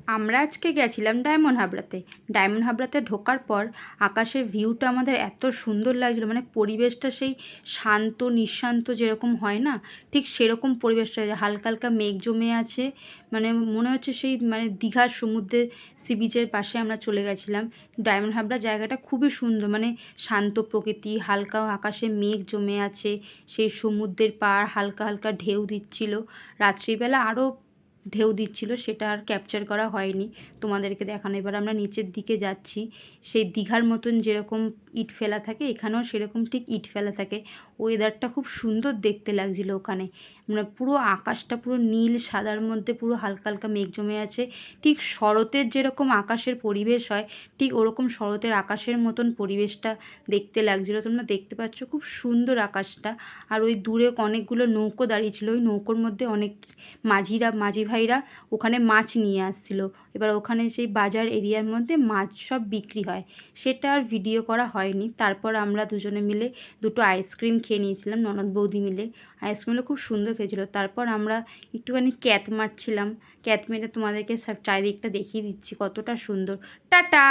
আমরা আজকে গেছিলাম ডায়মন্ড হাবড়াতে। ডায়মন্ড হাবড়াতে ঢোকার পর আকাশের ভিউটা আমাদের এত সুন্দর লাগছিলো, মানে পরিবেশটা সেই শান্ত নিঃশান্ত যেরকম হয় না, ঠিক সেরকম পরিবেশটা। হালকা হালকা মেঘ জমে আছে, মানে মনে হচ্ছে সেই মানে দীঘার সমুদ্রের সি বিচের পাশে আমরা চলে গেছিলাম। ডায়মন্ড হাবড়া জায়গাটা খুবই সুন্দর, মানে শান্ত প্রকৃতি, হালকা আকাশে মেঘ জমে আছে, সেই সমুদ্রের পাড় হালকা হালকা ঢেউ দিচ্ছিল। রাত্রিবেলা আরও ঢেউ দিচ্ছিল, সেটা আর ক্যাপচার করা হয়নি তোমাদেরকে দেখানো। এবার আমরা নিচের দিকে যাচ্ছি, সেই দীঘার মতন যেরকম ইট ফেলা থাকে এখানেও সেরকম ঠিক ইট ফেলা থাকে। ওয়েদারটা খুব সুন্দর দেখতে লাগছিল ওখানে, মানে পুরো আকাশটা পুরো নীল সাদার মধ্যে পুরো হালকা হালকা মেঘ জমে আছে। ঠিক শরতের যেরকম আকাশের পরিবেশ হয়, ঠিক ওরকম শরতের আকাশের মতন পরিবেশটা দেখতে লাগছিলো। তোমরা দেখতে পাচ্ছ খুব সুন্দর আকাশটা। আর ওই দূরে অনেকগুলো নৌকো দাঁড়িয়ে ছিল, ওই নৌকোর মধ্যে অনেক মাঝি ভাইরা ওখানে মাছ নিয়ে আসছিল। এবার ওখানে সেই বাজার এরিয়ার মধ্যে মাছ সব বিক্রি হয়, সেটা আর ভিডিও করা হয়নি। তারপর আমরা দুজনে মিলে দুটো আইসক্রিম খেয়ে নিয়েছিলাম, ননদ বৌদি মিলে। আইসক্রিমগুলো খুব সুন্দর খেয়েছিল। তারপর আমরা একটুখানি ক্যাত মারছিলাম, ক্যাত মেরে তোমাদেরকে সব চারিদিকটা দেখিয়ে দিচ্ছি কতটা সুন্দর। টাটা।